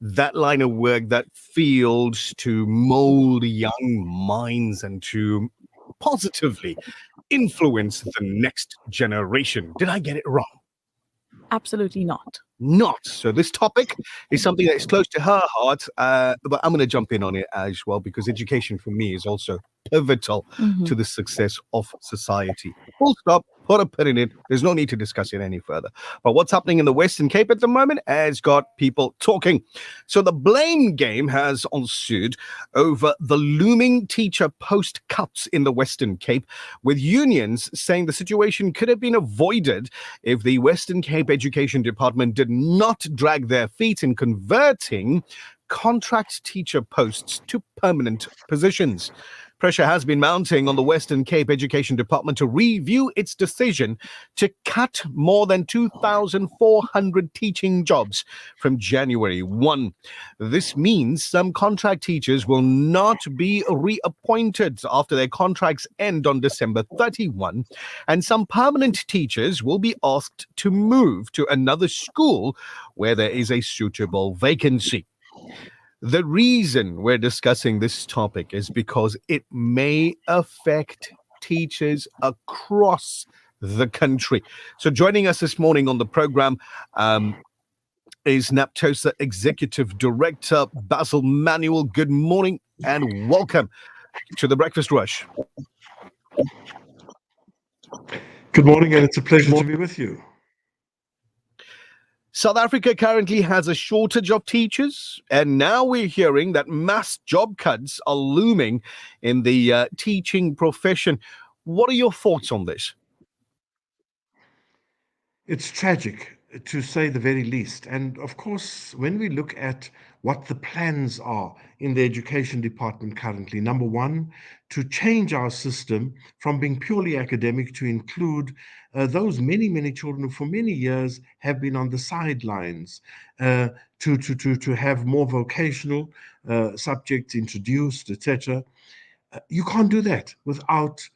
that line of work, that field to mold young minds and to positively influence the next generation. Did I get it wrong? Absolutely not. Not. So this topic is something that is close to her heart, but I'm going to jump in on it as well because education for me is also pivotal to the success of society. Full stop. Put a pin in it. There's no need to discuss it any further. But what's happening in the Western Cape at the moment has got people talking. So the blame game has ensued over the looming teacher post cuts in the Western Cape, with unions saying the situation could have been avoided if the Western Cape Education Department did not drag their feet in converting contract teacher posts to permanent positions. Pressure has been mounting on the Western Cape Education Department to review its decision to cut more than 2,400 teaching jobs from January 1. This means some contract teachers will not be reappointed after their contracts end on December 31, and some permanent teachers will be asked to move to another school where there is a suitable vacancy. The reason we're discussing this topic is because it may affect teachers across the country. So joining us this morning on the program is NAPTOSA Executive Director Basil Manuel. Good morning and welcome to the Breakfast Rush. Good morning, and it's a pleasure to be with you. South Africa currently has a shortage of teachers, and now we're hearing that mass job cuts are looming in the teaching profession. What are your thoughts on this? It's tragic, to say the very least. And of course, when we look at what the plans are in the education department currently, number one, to change our system from being purely academic to include those many children who for many years have been on the sidelines, to have more vocational subjects introduced, etc. You can't do that without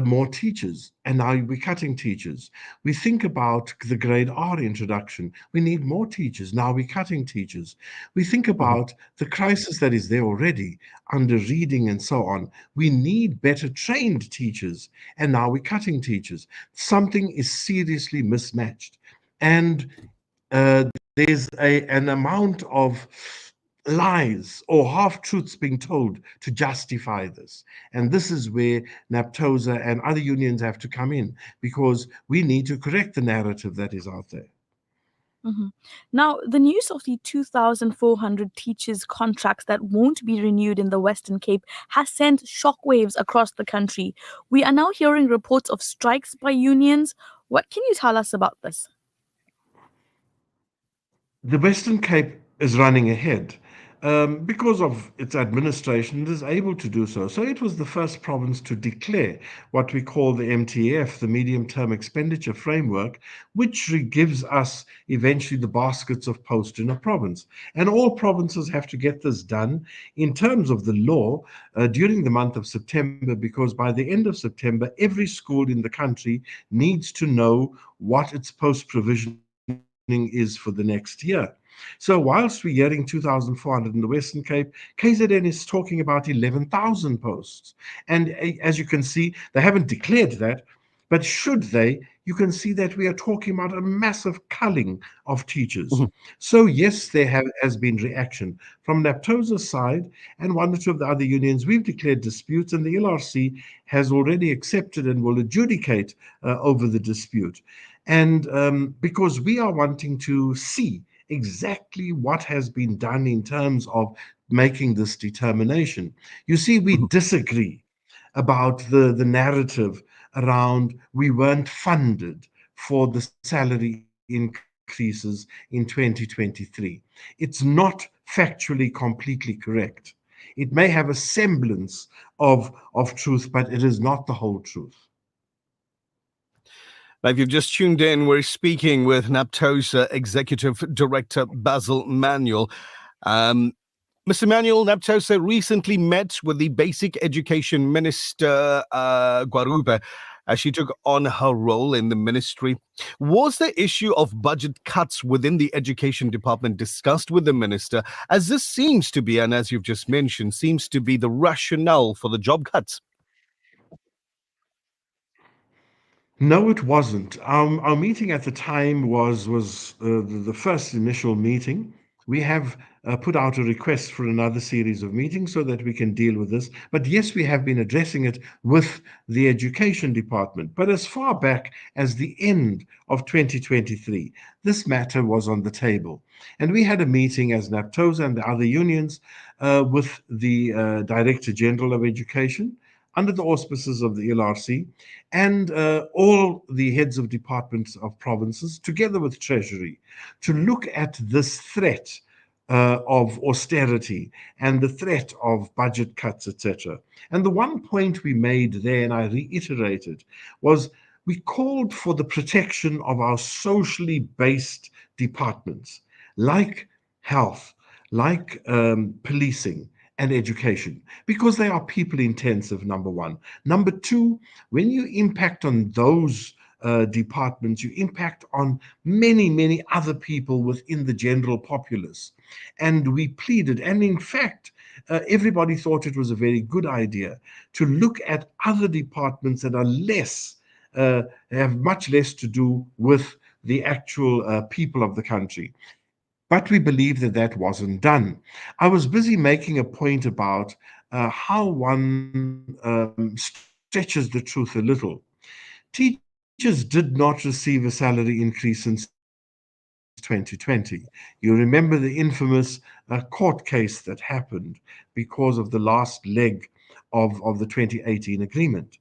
more teachers, and now we're cutting teachers. We think about the grade R introduction. We need more teachers. Now we're cutting teachers. We think about the crisis that is there already under reading and so on. We need better trained teachers, and now we're cutting teachers. Something is seriously mismatched, and there's an amount of lies or half-truths being told to justify this. And this is where NAPTOSA and other unions have to come in, because we need to correct the narrative that is out there. Now, the news of the 2,400 teachers' contracts that won't be renewed in the Western Cape has sent shockwaves across the country. We are now hearing reports of strikes by unions. What can you tell us about this? The Western Cape is running ahead. Because of its administration, it is able to do so. So it was the first province to declare what we call the MTF, the Medium Term Expenditure Framework, which gives us eventually the baskets of post in a province. And all provinces have to get this done in terms of the law during the month of September, because by the end of September, every school in the country needs to know what its post provisioning is for the next year. So whilst we're hearing 2,400 in the Western Cape, KZN is talking about 11,000 posts. And as you can see, they haven't declared that, but should they, you can see that we are talking about a massive culling of teachers. So yes, there has been reaction. From NAPTOSA's side and one or two of the other unions, we've declared disputes, and the LRC has already accepted and will adjudicate over the dispute. And because we are wanting to see exactly what has been done in terms of making this determination. You see, we disagree about the narrative around we weren't funded for the salary increases in 2023. It's not factually completely correct. It may have a semblance of truth, but it is not the whole truth. Now, if you've just tuned in, we're speaking with NAPTOSA Executive Director Basil Manuel. Mr. Manuel, NAPTOSA recently met with the Basic Education Minister, Gwarube, as she took on her role in the ministry. Was the issue of budget cuts within the education department discussed with the minister, as this seems to be, and as you've just mentioned, seems to be the rationale for the job cuts? No, it wasn't. Our meeting at the time was the first initial meeting. We have put out a request for another series of meetings so that we can deal with this. But yes, we have been addressing it with the education department. But as far back as the end of 2023, this matter was on the table. And we had a meeting as NAPTOSA and the other unions with the Director General of Education under the auspices of the LRC and all the heads of departments of provinces, together with Treasury, to look at this threat of austerity and the threat of budget cuts, etc. And the one point we made there, and I reiterated, was we called for the protection of our socially based departments like health, like policing, and education, because they are people intensive, number one. Number two, when you impact on those departments, you impact on many, many other people within the general populace. And we pleaded, and in fact, everybody thought it was a very good idea to look at other departments that are less, have much less to do with the actual people of the country. But we believe that that wasn't done. I was busy making a point about how one stretches the truth a little. Teachers did not receive a salary increase since 2020. You remember the infamous court case that happened because of the last leg of the 2018 agreement.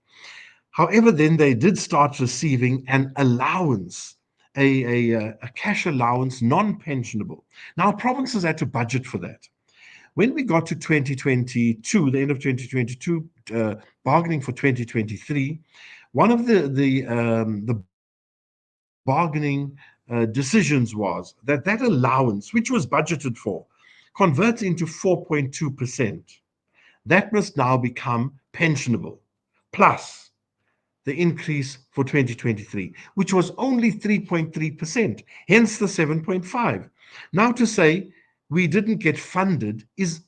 However, then they did start receiving an allowance, a cash allowance, non-pensionable. Now, provinces had to budget for that. When we got to 2022, the end of 2022, bargaining for 2023, one of the bargaining decisions was that that allowance, which was budgeted for, converts into 4.2%. That must now become pensionable, plus the increase for 2023, which was only 3.3%, hence the 7.5. Now to say we didn't get funded is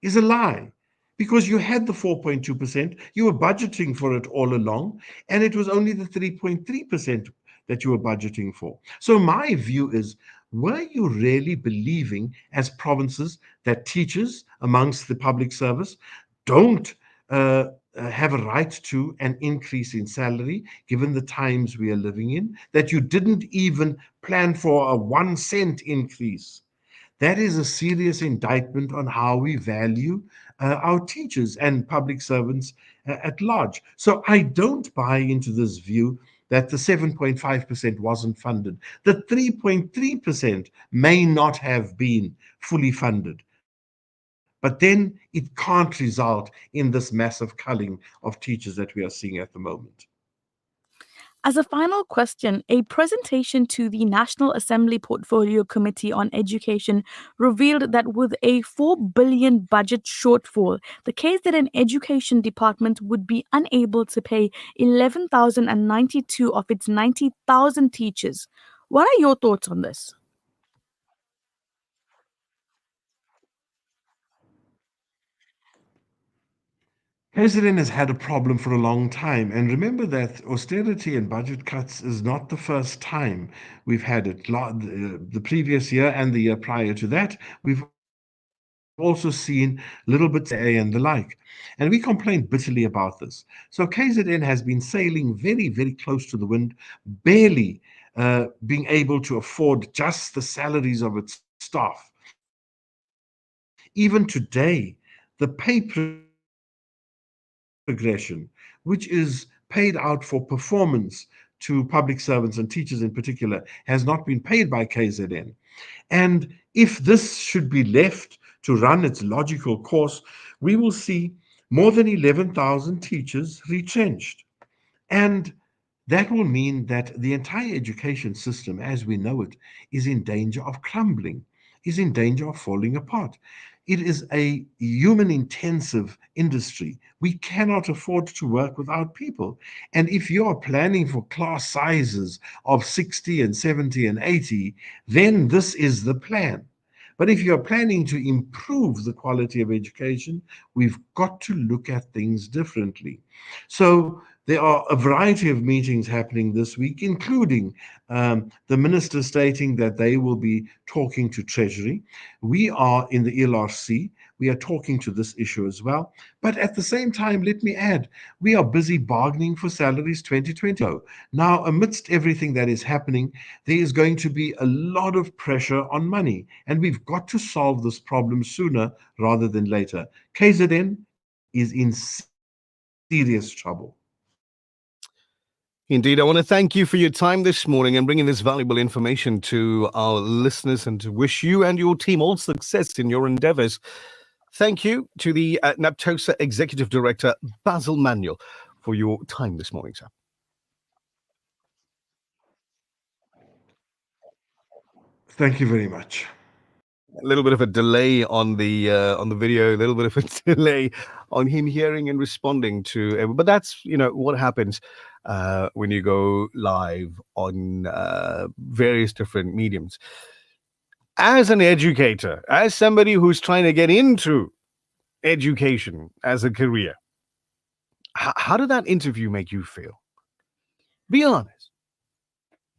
a lie, because you had the 4.2%, you were budgeting for it all along, and it was only the 3.3% that you were budgeting for. So my view is, were you really believing as provinces that teachers amongst the public service don't have a right to an increase in salary given the times we are living in, that you didn't even plan for a 1 cent increase? That is a serious indictment on how we value our teachers and public servants at large. So I don't buy into this view that the 7.5% wasn't funded. The 3.3% may not have been fully funded. But then it can't result in this massive culling of teachers that we are seeing at the moment. As a final question, a presentation to the National Assembly Portfolio Committee on Education revealed that with a 4 billion budget shortfall, the KZN Education Department would be unable to pay 11,092 of its 90,000 teachers. What are your thoughts on this? KZN has had a problem for a long time. And remember that austerity and budget cuts is not the first time we've had it. The previous year and the year prior to that, we've also seen little bits of CA and the like. And we complained bitterly about this. So KZN has been sailing very, very close to the wind, barely being able to afford just the salaries of its staff. Even today, the pay progression, which is paid out for performance to public servants and teachers in particular, has not been paid by KZN. And if this should be left to run its logical course, we will see more than 11,000 teachers retrenched. And that will mean that the entire education system as we know it is in danger of crumbling, is in danger of falling apart. It is a human-intensive industry. We cannot afford to work without people. And if you are planning for class sizes of 60 and 70 and 80, then this is the plan. But if you're planning to improve the quality of education, we've got to look at things differently. So there are a variety of meetings happening this week, including the minister stating that they will be talking to Treasury. We are in the LRC. We are talking to this issue as well. But at the same time, let me add, we are busy bargaining for salaries 2020. Now, amidst everything that is happening, there is going to be a lot of pressure on money, and we've got to solve this problem sooner rather than later. KZN is in serious trouble. Indeed, I want to thank you for your time this morning and bringing this valuable information to our listeners, and to wish you and your team all success in your endeavors. Thank you to the NAPTOSA Executive Director, Basil Manuel, for your time this morning, sir. Thank you very much. A little bit of a delay on the video, a little bit of a delay on him hearing and responding to, but that's what happens when you go live on various different mediums. As an educator, as somebody who's trying to get into education as a career, how did that interview make you feel? Be honest.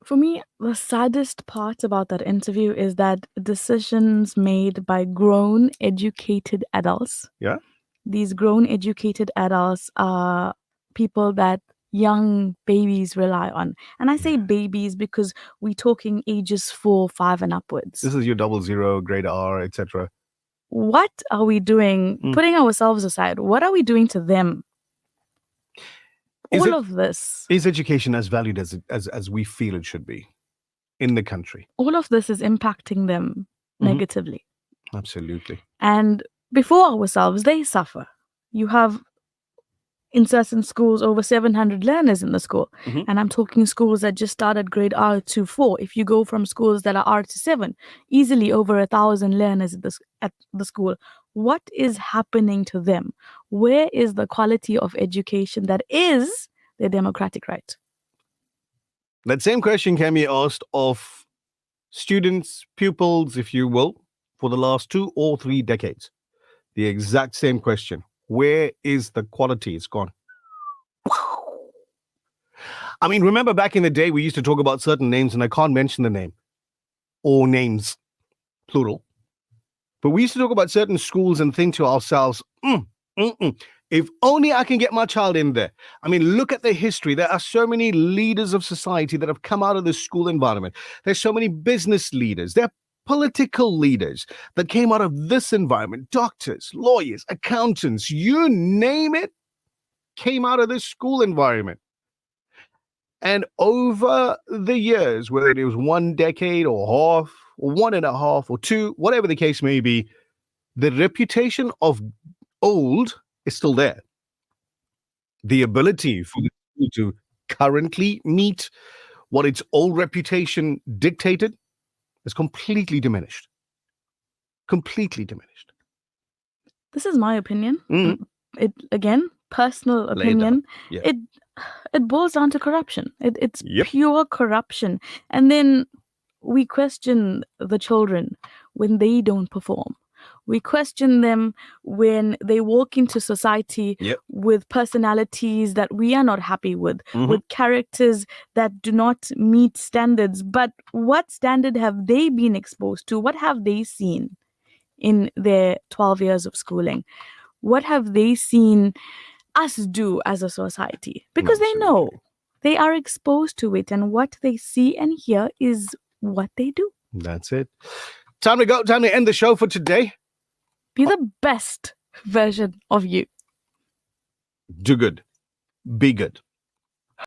For me, the saddest part about that interview is that decisions made by grown, educated adults. Yeah. These grown, educated adults are people that young babies rely on. And I say babies because we're talking ages 4, 5 and upwards. This is your 00, grade R, etc. What are we doing, putting ourselves aside, what are we doing to them? All of this. Is education as valued as we feel it should be in the country? All of this is impacting them negatively. Absolutely. And before ourselves, they suffer. You have, in certain schools, over 700 learners in the school. And I'm talking schools that just start at grade R to 4. If you go from schools that are R to 7, easily over 1,000 learners at the school. What is happening to them? Where is the quality of education that is their democratic right? That same question can be asked of students, pupils, if you will, for the last 2 or 3 decades. The exact same question. Where is the quality? It's gone. I mean, remember back in the day, we used to talk about certain names, and I can't mention the name, or names, plural. But we used to talk about certain schools and think to ourselves, if only I can get my child in there. I mean, look at the history. There are so many leaders of society that have come out of the school environment. There's so many business leaders. There are political leaders that came out of this environment. Doctors, lawyers, accountants, you name it, came out of this school environment. And over the years, whether it was 1 decade or half, or 1.5 or 2, whatever the case may be, the reputation of old is still there. The ability for the school to currently meet what its old reputation dictated is completely diminished. Completely diminished. This is my opinion. It, again, personal opinion. Yeah. It boils down to corruption. It's pure corruption. And then we question the children when they don't perform. We question them when they walk into society with personalities that we are not happy with characters that do not meet standards. But what standard have they been exposed to? What have they seen in their 12 years of schooling? What have they seen us do as a society? Because they know, they are exposed to it, and what they see and hear is what they do. That's it. Time to go. Time to end the show for today. Be the best version of you. Do good. Be good.